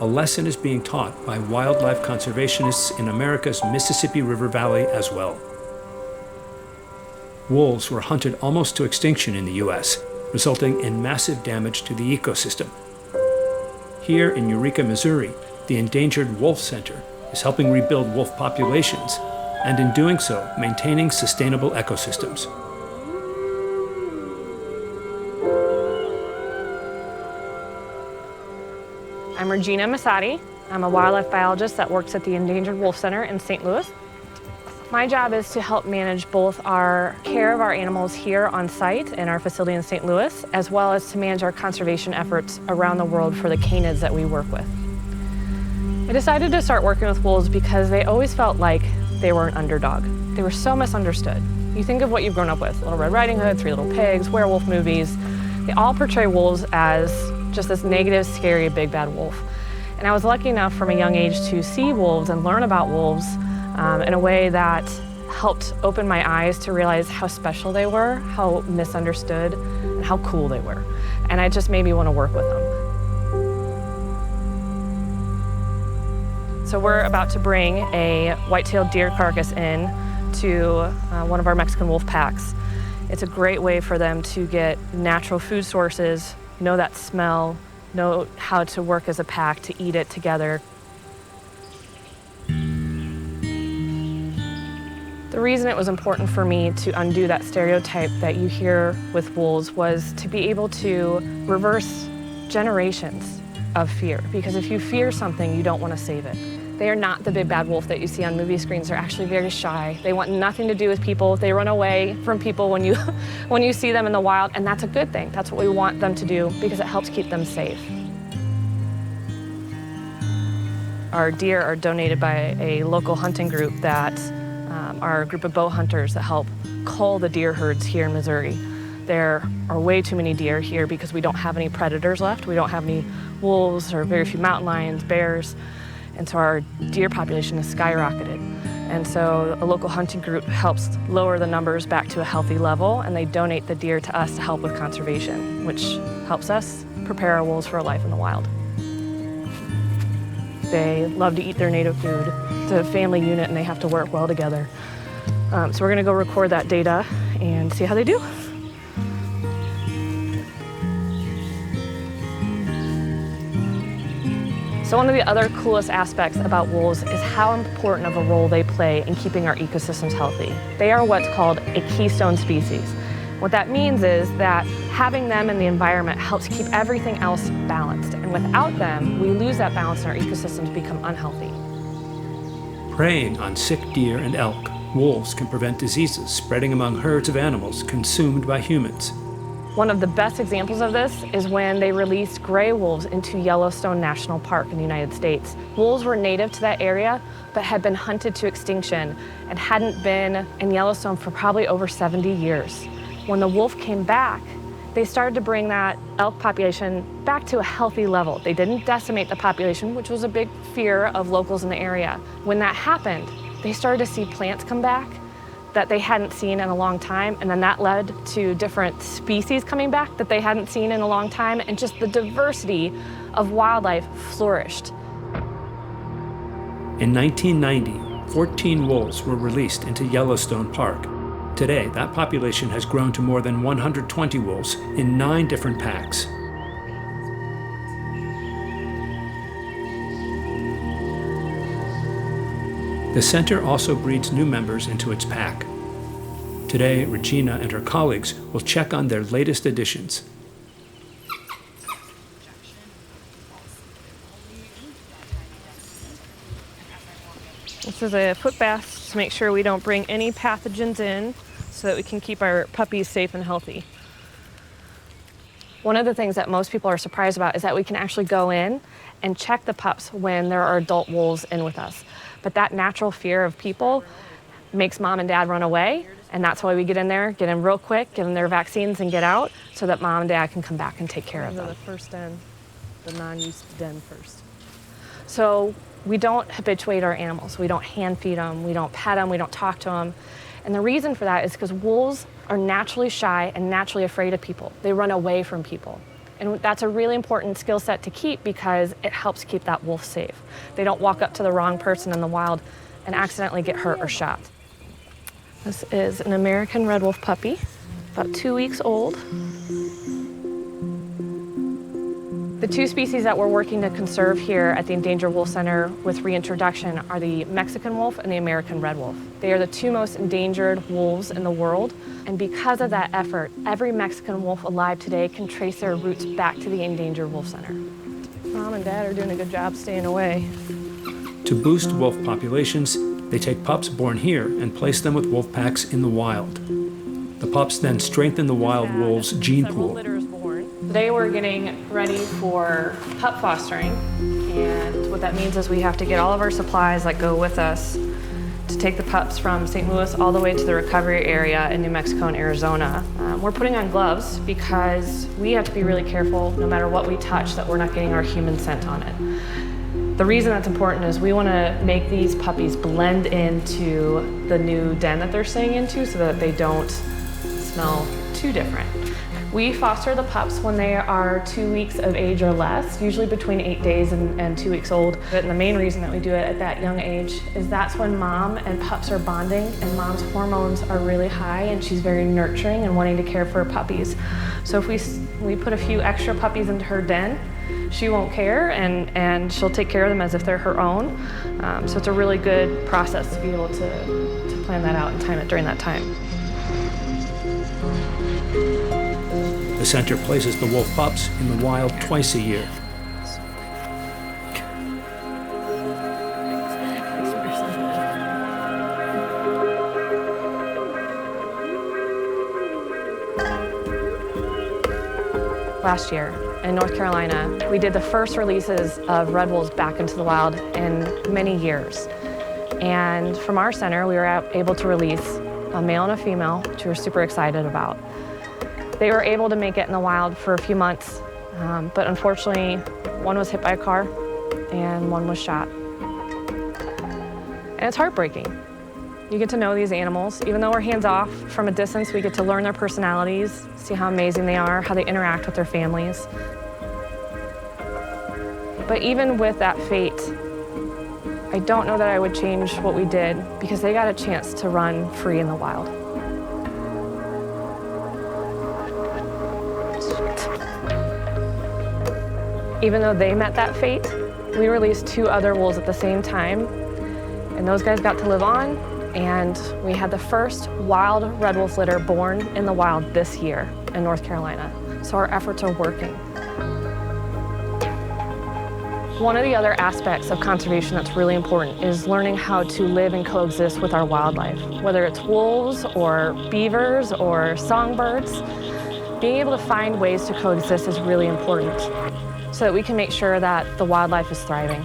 a lesson is being taught by wildlife conservationists in America's Mississippi River Valley as well. Wolves were hunted almost to extinction in the U.S., resulting in massive damage to the ecosystem. Here in Eureka, Missouri, the Endangered Wolf Center is helping rebuild wolf populations, and in doing so, maintaining sustainable ecosystems. I'm Regina Masati. I'm a wildlife biologist that works at the Endangered Wolf Center in St. Louis. My job is to help manage both our care of our animals here on site in our facility in St. Louis, as well as to manage our conservation efforts around the world for the canids that we work with. I decided to start working with wolves because they always felt like they were an underdog. They were so misunderstood. You think of what you've grown up with, Little Red Riding Hood, Three Little Pigs, werewolf movies. They all portray wolves as just this negative, scary, big bad wolf. And I was lucky enough from a young age to see wolves and learn about wolves in a way that helped open my eyes to realize how special they were, how misunderstood, and how cool they were. And it just made me want to work with them. So we're about to bring a white-tailed deer carcass in to one of our Mexican wolf packs. It's a great way for them to get natural food sources, know that smell, know how to work as a pack to eat it together. The reason it was important for me to undo that stereotype that you hear with wolves was to be able to reverse generations of fear. Because if you fear something, you don't want to save it. They are not the big bad wolf that you see on movie screens. They're actually very shy. They want nothing to do with people. They run away from people when you see them in the wild, and that's a good thing. That's what we want them to do because it helps keep them safe. Our deer are donated by a local hunting group that are a group of bow hunters that help cull the deer herds here in Missouri. There are way too many deer here because we don't have any predators left. We don't have any wolves or very few mountain lions, bears. And so our deer population has skyrocketed. And so a local hunting group helps lower the numbers back to a healthy level, and they donate the deer to us to help with conservation, which helps us prepare our wolves for a life in the wild. They love to eat their native food. It's a family unit, and they have to work well together. So we're gonna go record that data and see how they do. So one of the other coolest aspects about wolves is how important of a role they play in keeping our ecosystems healthy. They are what's called a keystone species. What that means is that having them in the environment helps keep everything else balanced. And without them, we lose that balance and our ecosystems become unhealthy. Preying on sick deer and elk, wolves can prevent diseases spreading among herds of animals consumed by humans. One of the best examples of this is when they released gray wolves into Yellowstone National Park in the United States. Wolves were native to that area, but had been hunted to extinction and hadn't been in Yellowstone for probably over 70 years. When the wolf came back, they started to bring that elk population back to a healthy level. They didn't decimate the population, which was a big fear of locals in the area. When that happened, they started to see plants come back that they hadn't seen in a long time, and then that led to different species coming back that they hadn't seen in a long time, and just the diversity of wildlife flourished. In 1990, 14 wolves were released into Yellowstone Park. Today, that population has grown to more than 120 wolves in 9 different packs. The center also breeds new members into its pack. Today, Regina and her colleagues will check on their latest additions. This is a foot bath to make sure we don't bring any pathogens in so that we can keep our puppies safe and healthy. One of the things that most people are surprised about is that we can actually go in and check the pups when there are adult wolves in with us. But that natural fear of people makes mom and dad run away, and that's why we get in there, get in real quick, give them their vaccines, and get out so that mom and dad can come back and take care of them. The first den, the non-use den first. So we don't habituate our animals. We don't hand feed them, we don't pet them, we don't talk to them. And the reason for that is because wolves are naturally shy and naturally afraid of people. They run away from people. And that's a really important skill set to keep because it helps keep that wolf safe. They don't walk up to the wrong person in the wild and accidentally get hurt or shot. This is an American red wolf puppy, about 2 weeks old. The two species that we're working to conserve here at the Endangered Wolf Center with reintroduction are the Mexican wolf and the American red wolf. They are the two most endangered wolves in the world, and because of that effort, every Mexican wolf alive today can trace their roots back to the Endangered Wolf Center. Mom and Dad are doing a good job staying away. To boost wolf populations, they take pups born here and place them with wolf packs in the wild. The pups then strengthen the wild wolves' gene pool. Today we're getting ready for pup fostering, and what that means is we have to get all of our supplies that go with us to take the pups from St. Louis all the way to the recovery area in New Mexico and Arizona. We're putting on gloves because we have to be really careful no matter what we touch that we're not getting our human scent on it. The reason that's important is we want to make these puppies blend into the new den that they're staying into so that they don't smell too different. We foster the pups when they are 2 weeks of age or less, usually between 8 days and 2 weeks old. And the main reason that we do it at that young age is that's when mom and pups are bonding and mom's hormones are really high and she's very nurturing and wanting to care for her puppies. So if we put a few extra puppies into her den, she won't care and she'll take care of them as if they're her own. So it's a really good process to be able to plan that out and time it during that time. The center places the wolf pups in the wild twice a year. Last year in North Carolina, we did the first releases of red wolves back into the wild in many years. And from our center, we were able to release a male and a female, which we were super excited about. They were able to make it in the wild for a few months, but unfortunately, one was hit by a car and one was shot. And it's heartbreaking. You get to know these animals. Even though we're hands-off from a distance, we get to learn their personalities, see how amazing they are, how they interact with their families. But even with that fate, I don't know that I would change what we did because they got a chance to run free in the wild. Even though they met that fate, we released 2 other wolves at the same time, and those guys got to live on, and we had the first wild red wolf litter born in the wild this year in North Carolina. So our efforts are working. One of the other aspects of conservation that's really important is learning how to live and coexist with our wildlife, whether it's wolves or beavers or songbirds. Being able to find ways to coexist is really important so that we can make sure that the wildlife is thriving.